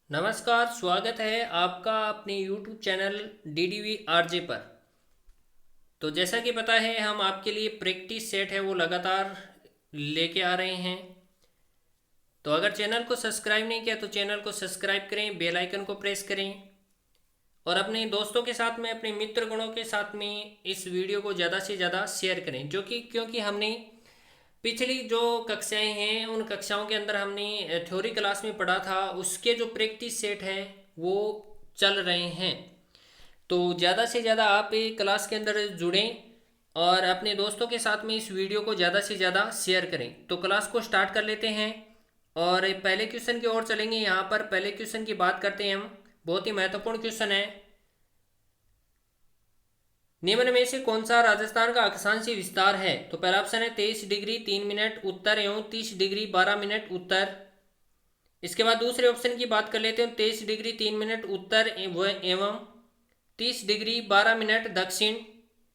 नमस्कार, स्वागत है आपका अपने YouTube चैनल DDV आरजे पर। तो जैसा कि पता है हम आपके लिए प्रैक्टिस सेट है वो लगातार लेके आ रहे हैं। तो अगर चैनल को सब्सक्राइब नहीं किया तो चैनल को सब्सक्राइब करें, बेल आइकन को प्रेस करें और अपने दोस्तों के साथ में, अपने मित्र गणों के साथ में इस वीडियो को ज़्यादा से ज़्यादा शेयर करें। क्योंकि हमने पिछली जो कक्षाएं हैं उन कक्षाओं के अंदर हमने थ्योरी क्लास में पढ़ा था, उसके जो प्रैक्टिस सेट हैं वो चल रहे हैं। तो ज़्यादा से ज़्यादा आप क्लास के अंदर जुड़ें और अपने दोस्तों के साथ में इस वीडियो को ज़्यादा से ज़्यादा शेयर करें। तो क्लास को स्टार्ट कर लेते हैं और पहले क्वेश्चन की ओर चलेंगे। यहाँ पर पहले क्वेश्चन की बात करते हैं हम। बहुत ही महत्वपूर्ण क्वेश्चन है। निम्न में से कौन सा राजस्थान का अक्षांशीय विस्तार है? तो पहला ऑप्शन है 23 डिग्री 3 मिनट उत्तर एवं 30 डिग्री 12 मिनट उत्तर। इसके बाद दूसरे ऑप्शन की बात कर लेते हैं। 23 डिग्री 3 मिनट उत्तर एवं 30 डिग्री 12 मिनट दक्षिण।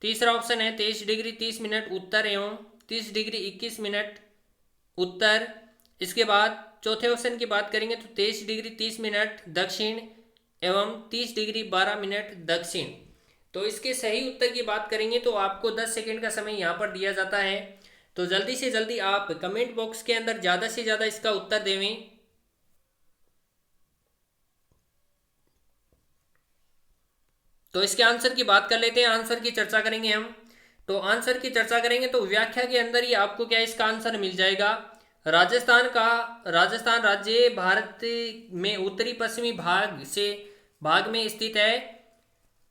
तीसरा ऑप्शन है 23 डिग्री 30 मिनट उत्तर एवं 30 डिग्री 21 मिनट उत्तर। इसके बाद चौथे ऑप्शन की बात करेंगे तो 23 डिग्री 30 मिनट दक्षिण एवं 30 डिग्री 12 मिनट दक्षिण। तो इसके सही उत्तर की बात करेंगे तो आपको 10 सेकेंड का समय यहाँ पर दिया जाता है। तो जल्दी से जल्दी आप कमेंट बॉक्स के अंदर ज़्यादा से ज़्यादा इसका उत्तर देवें। तो इसके आंसर की बात कर लेते हैं, आंसर की चर्चा करेंगे हम। तो आंसर की चर्चा करेंगे तो व्याख्या के अंदर ही आपको क्या इसका आंसर मिल जाएगा। राजस्थान राज्य भारत में उत्तरी पश्चिमी भाग में स्थित है।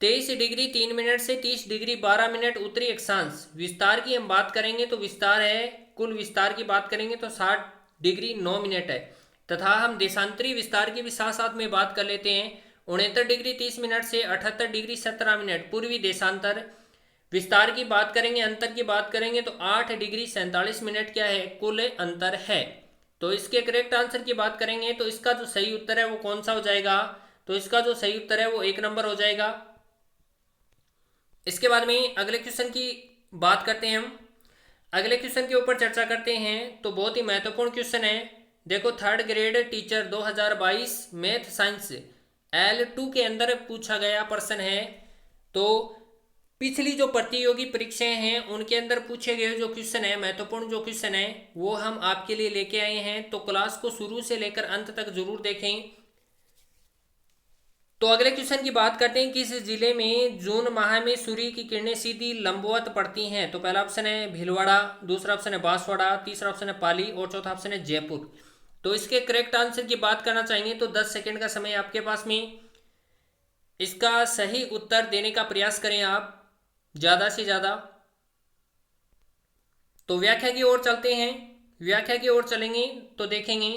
23 डिग्री 3 मिनट से 30 डिग्री 12 मिनट उत्तरी अक्षांश। विस्तार की हम बात करेंगे तो विस्तार है, कुल विस्तार की बात करेंगे तो 60 डिग्री 9 मिनट है। तथा हम देशांतरी विस्तार की भी साथ साथ में बात कर लेते हैं। 69 डिग्री 30 मिनट से 78 डिग्री 17 मिनट पूर्वी देशांतर। विस्तार की बात करेंगे, अंतर की बात करेंगे तो 8 डिग्री 47 मिनट क्या है, कुल अंतर है। तो इसके करेक्ट आंसर की बात करेंगे तो इसका जो सही उत्तर है वो कौन सा हो जाएगा? तो इसका जो सही उत्तर है वो 1 नंबर हो जाएगा। इसके बाद में अगले क्वेश्चन की बात करते हैं हम। अगले क्वेश्चन के ऊपर चर्चा करते हैं। तो बहुत ही महत्वपूर्ण क्वेश्चन है। देखो, third grade teacher 2022 math science L2 के अंदर पूछा गया प्रश्न है। तो पिछली जो प्रतियोगी परीक्षाएं हैं उनके अंदर पूछे गए जो क्वेश्चन है, महत्वपूर्ण जो क्वेश्चन है वो हम आपके लिए लेके आए हैं। तो क्लास को शुरू से लेकर अंत तक जरूर देखें। तो अगले क्वेश्चन की बात करते हैं। किस जिले में जून माह में सूर्य की किरणें सीधी लंबवत पड़ती हैं? तो पहला ऑप्शन है भीलवाड़ा, दूसरा ऑप्शन है बांसवाड़ा, तीसरा ऑप्शन है पाली और चौथा ऑप्शन है जयपुर। तो इसके करेक्ट आंसर की बात करना चाहेंगे तो 10 सेकेंड का समय आपके पास में। इसका सही उत्तर देने का प्रयास करें आप ज़्यादा से ज़्यादा। तो व्याख्या की ओर चलते हैं। व्याख्या की ओर चलेंगे तो देखेंगे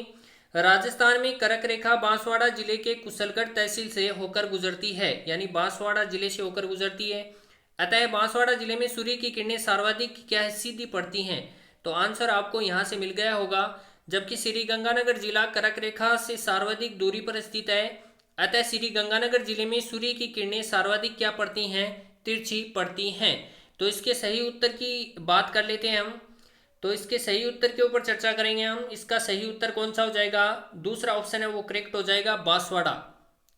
राजस्थान में कर्क रेखा बांसवाड़ा जिले के कुशलगढ़ तहसील से होकर गुजरती है, यानी बांसवाड़ा जिले से होकर गुजरती है। अतः बांसवाड़ा जिले में सूर्य की किरणें सर्वाधिक क्या है, सीधी पड़ती हैं। तो आंसर आपको यहाँ से मिल गया होगा। जबकि श्रीगंगानगर जिला कर्क रेखा से सर्वाधिक दूरी पर स्थित है। अतः श्रीगंगानगर जिले में सूर्य की किरणें सर्वाधिक क्या पड़ती हैं, तिरछी पड़ती हैं। तो इसके सही उत्तर की बात कर लेते हैं हम। तो इसके सही उत्तर के ऊपर चर्चा करेंगे हम। इसका सही उत्तर कौन सा हो जाएगा? दूसरा ऑप्शन है वो करेक्ट हो जाएगा, बांसवाड़ा।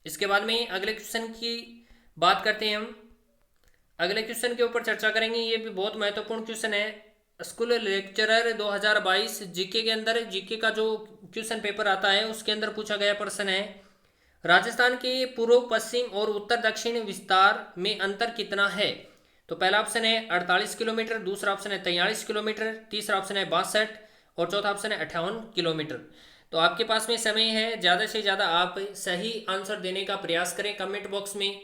इसके बाद में अगले क्वेश्चन की बात करते हैं हम। अगले क्वेश्चन के ऊपर चर्चा करेंगे। ये भी बहुत महत्वपूर्ण क्वेश्चन है। स्कूल लेक्चरर 2022 जीके के अंदर, जीके का जो क्वेश्चन पेपर आता है उसके अंदर पूछा गया प्रश्न है। राजस्थान के पूर्व पश्चिम और उत्तर दक्षिण विस्तार में अंतर कितना है? तो पहला ऑप्शन है 48 किलोमीटर, दूसरा ऑप्शन है 43 किलोमीटर, तीसरा ऑप्शन है 62 और चौथा ऑप्शन है 58 किलोमीटर। तो आपके पास में समय है, ज़्यादा से ज़्यादा आप सही आंसर देने का प्रयास करें कमेंट बॉक्स में।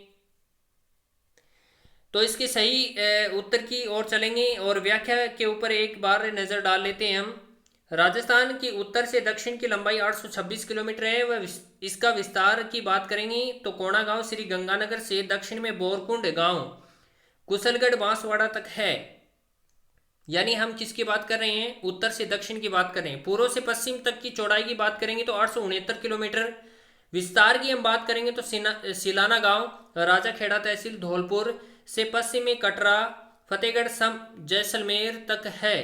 तो इसके सही उत्तर की ओर चलेंगे और व्याख्या के ऊपर एक बार नज़र डाल लेते हैं हम। राजस्थान की उत्तर से दक्षिण की लंबाई 826 किलोमीटर है। वह इसका विस्तार की बात करेंगे तो कोणा गांव श्री गंगानगर से दक्षिण में बोरकुंड गांव कुशलगढ़ बांसवाड़ा तक है। यानी हम किसकी बात कर रहे हैं? उत्तर से दक्षिण की बात कर रहे हैं। पूर्व से पश्चिम तक की चौड़ाई की बात करेंगे तो 869 किलोमीटर। विस्तार की हम बात करेंगे तो सिलाना गांव राजा खेड़ा तहसील धौलपुर से पश्चिम में कटरा फतेहगढ़ सम जैसलमेर तक है।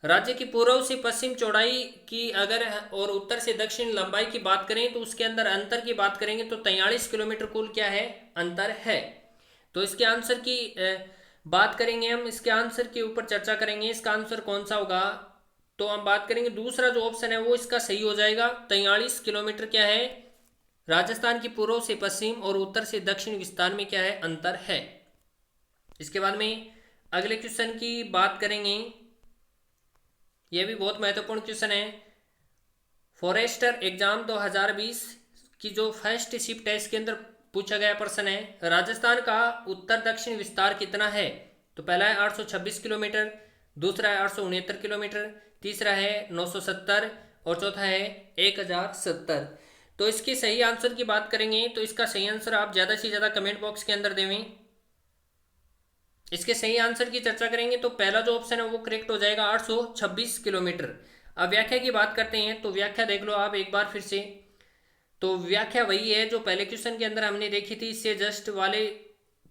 राज्य की पूर्व से पश्चिम चौड़ाई की अगर और उत्तर से दक्षिण लंबाई की बात करें तो उसके अंदर अंतर की बात करेंगे तो 43 किलोमीटर कुल क्या है, अंतर है। तो इसके आंसर की बात करेंगे, हम इसके आंसर के ऊपर चर्चा करेंगे, इसका आंसर कौन सा होगा। तो हम बात करेंगे दूसरा जो ऑप्शन है वो इसका सही हो जाएगा। 43 किलोमीटर क्या है, राजस्थान की पूर्व से पश्चिम और उत्तर से दक्षिण विस्तार में क्या है, अंतर है। इसके बाद में अगले क्वेश्चन की बात करेंगे, यह भी बहुत महत्वपूर्ण क्वेश्चन है। फॉरेस्टर एग्जाम 2020 की जो फर्स्ट शिफ्ट है इसके अंदर पूछा गया प्रश्न है, राजस्थान का उत्तर दक्षिण विस्तार कितना है। तो पहला है 826 किलोमीटर, दूसरा है 869 किलोमीटर, तीसरा है 970 और चौथा है 1070। तो इसके सही आंसर की बात करेंगे तो इसका सही आंसर आप ज़्यादा से ज़्यादा कमेंट बॉक्स के अंदर देवें। इसके सही आंसर की चर्चा करेंगे तो पहला जो ऑप्शन है वो करेक्ट हो जाएगा 826 किलोमीटर। अब व्याख्या की बात करते हैं तो व्याख्या देख लो आप एक बार फिर से। तो व्याख्या वही है जो पहले क्वेश्चन के अंदर हमने देखी थी, इससे जस्ट वाले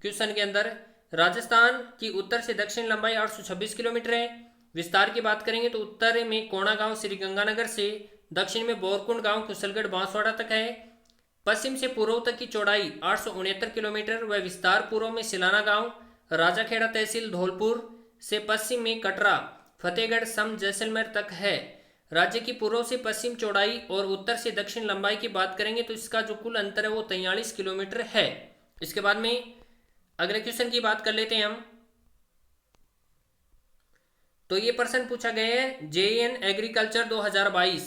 क्वेश्चन के अंदर राजस्थान की उत्तर से दक्षिण लंबाई 826 किलोमीटर है। विस्तार की बात करेंगे तो उत्तर में कोणा गांव श्रीगंगानगर से, दक्षिण में बोरकुंड गांव कुशलगढ़ बांसवाड़ा तक है। पश्चिम से पूर्व तक की चौड़ाई 869 किलोमीटर व विस्तार पूर्व में सिलाना गांव, राजाखेड़ा तहसील धौलपुर से पश्चिम में कटरा, फतेहगढ़ सम जैसलमेर तक है। राज्य की पूर्व से पश्चिम चौड़ाई और उत्तर से दक्षिण लंबाई की बात करेंगे तो इसका जो कुल अंतर है वो 43 किलोमीटर है। इसके बाद में अगले क्वेश्चन की बात कर लेते हैं हम। तो ये प्रश्न पूछा गया है जेएन एग्रीकल्चर 2022,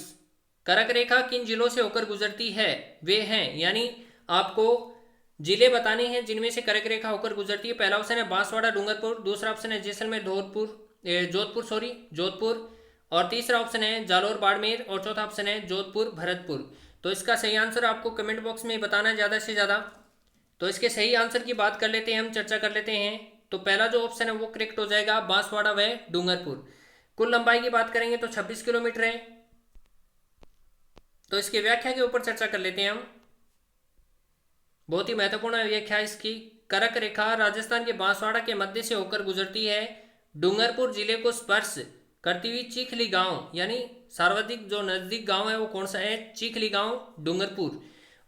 करक रेखा किन जिलों से होकर गुजरती है। वे हैं, यानी आपको जिले बताने हैं जिनमें से करक रेखा होकर गुजरती है। पहला ऑप्शन है बांसवाड़ा डूंगरपुर, दूसरा ऑप्शन है जैसलमेर जोधपुर, और तीसरा ऑप्शन है जालोर बाड़मेर, और चौथा ऑप्शन है जोधपुर भरतपुर। तो इसका सही आंसर आपको कमेंट बॉक्स में बताना है ज़्यादा से ज़्यादा। तो इसके सही आंसर की बात कर लेते हैं, हम चर्चा कर लेते हैं। तो पहला जो ऑप्शन है वो करेक्ट हो जाएगा बांसवाड़ा व डूंगरपुर। कुल लंबाई की बात करेंगे तो 26 किलोमीटर है। तो इसकी व्याख्या के ऊपर चर्चा कर लेते हैं हम। बहुत ही महत्वपूर्ण व्याख्या इसकी। करक रेखा राजस्थान के बांसवाड़ा के मध्य से होकर गुजरती है। डूंगरपुर जिले को स्पर्श करती हुई चिखली गांव, यानी सर्वाधिक जो नजदीक गांव है वो कौन सा है, चिखली गांव डूंगरपुर।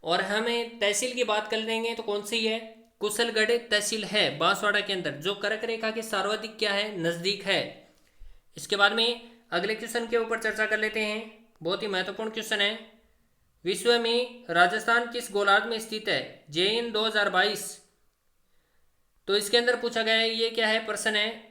और हमें तहसील की बात कर लेंगे तो कौन सी है, कुशलगढ़ तहसील है बांसवाड़ा के अंदर, जो करक रेखा के सर्वाधिक क्या है, नजदीक है। इसके बाद में अगले क्वेश्चन के ऊपर चर्चा कर लेते हैं। बहुत ही महत्वपूर्ण क्वेश्चन है। विश्व में राजस्थान किस गोलार्ध में स्थित है, जेएन 2022। तो इसके अंदर पूछा गया है, ये क्या है प्रश्न है।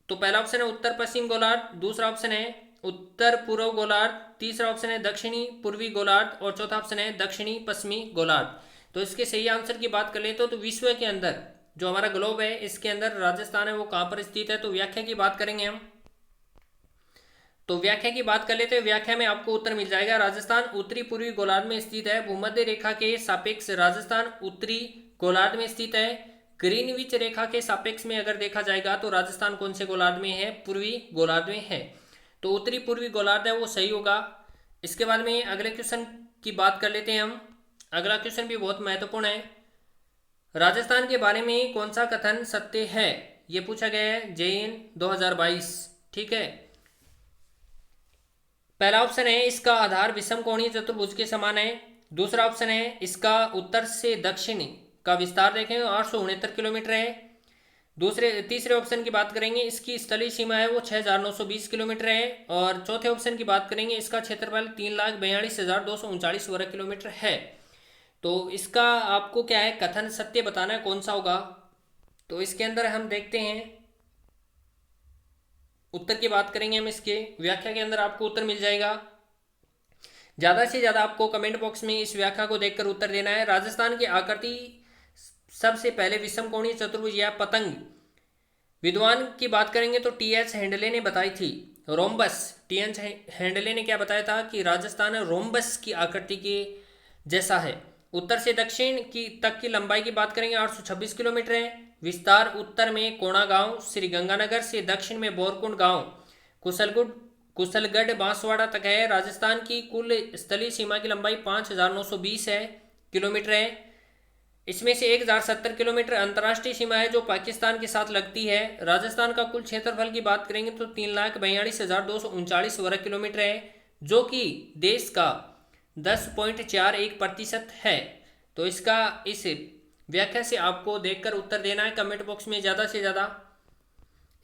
तो पहला ऑप्शन है उत्तर पश्चिम गोलार्ध, दूसरा ऑप्शन है उत्तर पूर्व गोलार्ध, तीसरा ऑप्शन है दक्षिणी पूर्वी गोलार्ध, और चौथा ऑप्शन है दक्षिणी पश्चिमी गोलार्ध। तो इसके सही आंसर की बात कर ले तो विश्व के अंदर जो हमारा ग्लोब है इसके अंदर राजस्थान है वो कहाँ पर स्थित है। तो व्याख्या की बात करेंगे हम। तो व्याख्या की बात कर लेते हैं। व्याख्या में आपको उत्तर मिल जाएगा, राजस्थान उत्तरी पूर्वी गोलार्ध में स्थित है। भूमध्य रेखा के सापेक्ष राजस्थान उत्तरी गोलार्ध में स्थित है। ग्रीनविच रेखा के सापेक्ष में अगर देखा जाएगा तो राजस्थान कौन से गोलार्ध में है, पूर्वी गोलार्ध में है। तो उत्तरी पूर्वी गोलार्ध है वो सही होगा। इसके बाद में अगले क्वेश्चन की बात कर लेते हैं हम। अगला क्वेश्चन भी बहुत महत्वपूर्ण है। राजस्थान के बारे में कौन सा कथन सत्य है, ये पूछा गया है जेएन 2022। ठीक है, पहला ऑप्शन है इसका आधार विषम कोणीय चतुर्भुज के समान है। दूसरा ऑप्शन है इसका उत्तर से दक्षिण का विस्तार देखें 869 किलोमीटर है। तीसरे ऑप्शन की बात करेंगे, इसकी स्थलीय सीमा है वो 6920 किलोमीटर है। और चौथे ऑप्शन की बात करेंगे, इसका क्षेत्रफल 3,42,239 वर्ग किलोमीटर है। तो इसका आपको क्या है, कथन सत्य बताना है, कौन सा होगा। तो इसके अंदर हम देखते हैं, उत्तर की बात करेंगे हम। इसके व्याख्या के अंदर आपको उत्तर मिल जाएगा। ज़्यादा से ज़्यादा आपको कमेंट बॉक्स में इस व्याख्या को देखकर उत्तर देना है। राजस्थान की आकृति सबसे पहले विषम कोणीय चतुर्भुज या पतंग विद्वान की बात करेंगे तो टी.एच. हेंडले ने बताई थी रोम्बस। टी.एच. हेंडले ने क्या बताया था कि राजस्थान रोम्बस की आकृति के जैसा है। उत्तर से दक्षिण की तक की लंबाई की बात करेंगे 826 किलोमीटर है। विस्तार उत्तर में कोणा गांव श्रीगंगानगर से, दक्षिण में बोरकुंड गांव कुशलगढ़ बांसवाड़ा तक है। राजस्थान की कुल स्थलीय सीमा की लंबाई 5,920 है किलोमीटर है। इसमें से 1070 किलोमीटर अंतर्राष्ट्रीय सीमा है जो पाकिस्तान के साथ लगती है। राजस्थान का कुल क्षेत्रफल की बात करेंगे तो 3,42,239 वर्ग किलोमीटर है, जो कि देश का 10.41% है। तो इसका इस व्याख्या से आपको देखकर उत्तर देना है कमेंट बॉक्स में ज़्यादा से ज़्यादा।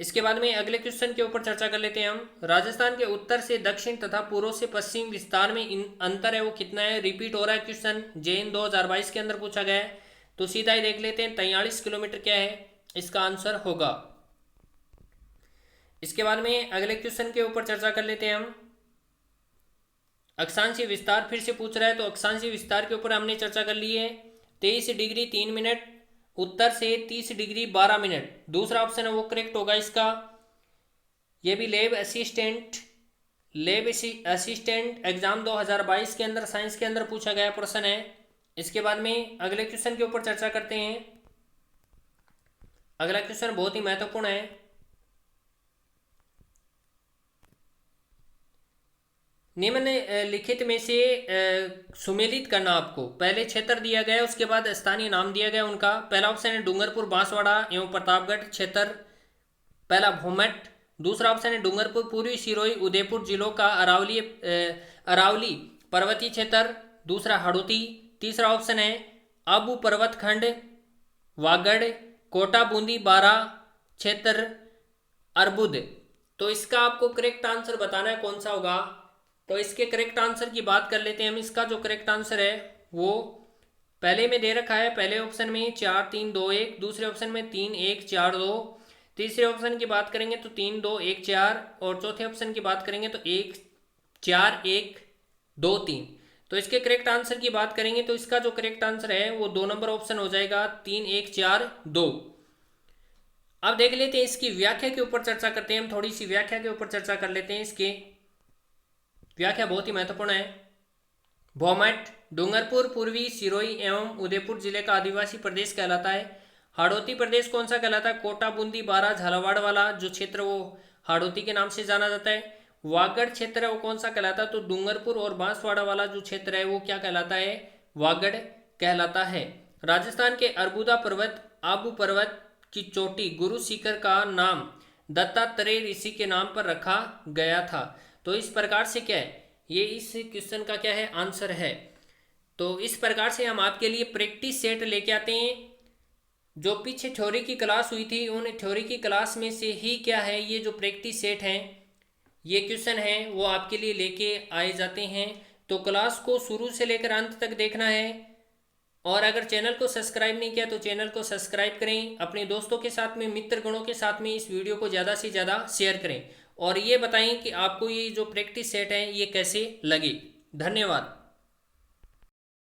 इसके बाद में अगले क्वेश्चन के ऊपर चर्चा कर लेते हैं हम। राजस्थान के उत्तर से दक्षिण तथा पूर्व से पश्चिम विस्तार में अंतर है वो कितना है। रिपीट हो रहा है क्वेश्चन, जेईई 2022 के अंदर पूछा गया है। तो सीधा ही देख लेते हैं 43 किलोमीटर क्या है इसका आंसर होगा। इसके बाद में अगले क्वेश्चन के ऊपर चर्चा कर लेते हैं हम। अक्षांशीय विस्तार फिर से पूछ रहा है, तो अक्षांशीय विस्तार के ऊपर हमने चर्चा कर ली है। 23 डिग्री 3 मिनट उत्तर से 30 डिग्री 12 मिनट, दूसरा ऑप्शन है वो करेक्ट होगा इसका। ये भी लेब असिस्टेंट एग्जाम 2022 के अंदर साइंस के अंदर पूछा गया प्रश्न है। इसके बाद में अगले क्वेश्चन के ऊपर चर्चा करते हैं। अगला क्वेश्चन बहुत ही महत्वपूर्ण है। निम्नलिखित में से सुमेलित करना आपको। पहले क्षेत्र दिया गया है, उसके बाद स्थानीय नाम दिया गया उनका। पहला ऑप्शन है डूंगरपुर बांसवाड़ा एवं प्रतापगढ़ क्षेत्र, पहला भोमट। दूसरा ऑप्शन है डूंगरपुर पूर्वी सिरोही उदयपुर जिलों का अरावली पर्वतीय क्षेत्र, दूसरा हड़ौती। तीसरा ऑप्शन है आबू पर्वत खंड वागड़ कोटा बूंदी बारा क्षेत्र अर्बुद। तो इसका आपको करेक्ट आंसर बताना है कौन सा होगा। तो इसके करेक्ट आंसर की बात कर लेते हैं हम। इसका जो करेक्ट आंसर है वो पहले में दे रखा है। पहले ऑप्शन में 4 3 2 1, दूसरे ऑप्शन में 3 1 4 2, तीसरे ऑप्शन की बात करेंगे तो 3 2 1 4, और चौथे ऑप्शन की बात करेंगे तो 1 4 1 2 3। तो इसके करेक्ट आंसर की बात करेंगे तो इसका जो करेक्ट आंसर है वो 2 नंबर ऑप्शन हो जाएगा, 3 1 4 2। अब देख लेते हैं इसकी व्याख्या के ऊपर चर्चा करते हैं हम। थोड़ी सी व्याख्या के ऊपर चर्चा कर लेते हैं। इसके व्याख्या बहुत ही महत्वपूर्ण है। भोमट डूंगरपुर पूर्वी सिरोही एवं उदयपुर जिले का आदिवासी प्रदेश कहलाता है। हाड़ौती प्रदेश कौन सा कहलाता है। कोटा बूंदी बारा झालावाड़ वाला जो क्षेत्र वो हाड़ौती के नाम से जाना जाता है। वागड़ क्षेत्र है वो कौन सा कहलाता है, तो डूंगरपुर और बांसवाड़ा वाला जो क्षेत्र है वो क्या कहलाता है, वागड़ कहलाता है। राजस्थान के अरबुदा पर्वत आबू पर्वत की चोटी गुरु शिखर का नाम दत्तात्रेय ऋषि के नाम पर रखा गया था। तो इस प्रकार से क्या है, ये इस क्वेश्चन का क्या है आंसर है। तो इस प्रकार से हम आपके लिए प्रैक्टिस सेट लेके आते हैं। जो पीछे थ्योरी की क्लास हुई थी उन थ्योरी की क्लास में से ही क्या है ये जो प्रैक्टिस सेट हैं, ये क्वेश्चन हैं वो आपके लिए लेके आए जाते हैं। तो क्लास को शुरू से लेकर अंत तक देखना है। और अगर चैनल को सब्सक्राइब नहीं किया तो चैनल को सब्सक्राइब करें। अपने दोस्तों के साथ में मित्र गणों के साथ में इस वीडियो को ज़्यादा से ज़्यादा शेयर करें। और ये बताएं कि आपको ये जो प्रैक्टिस सेट है ये कैसे लगे। धन्यवाद।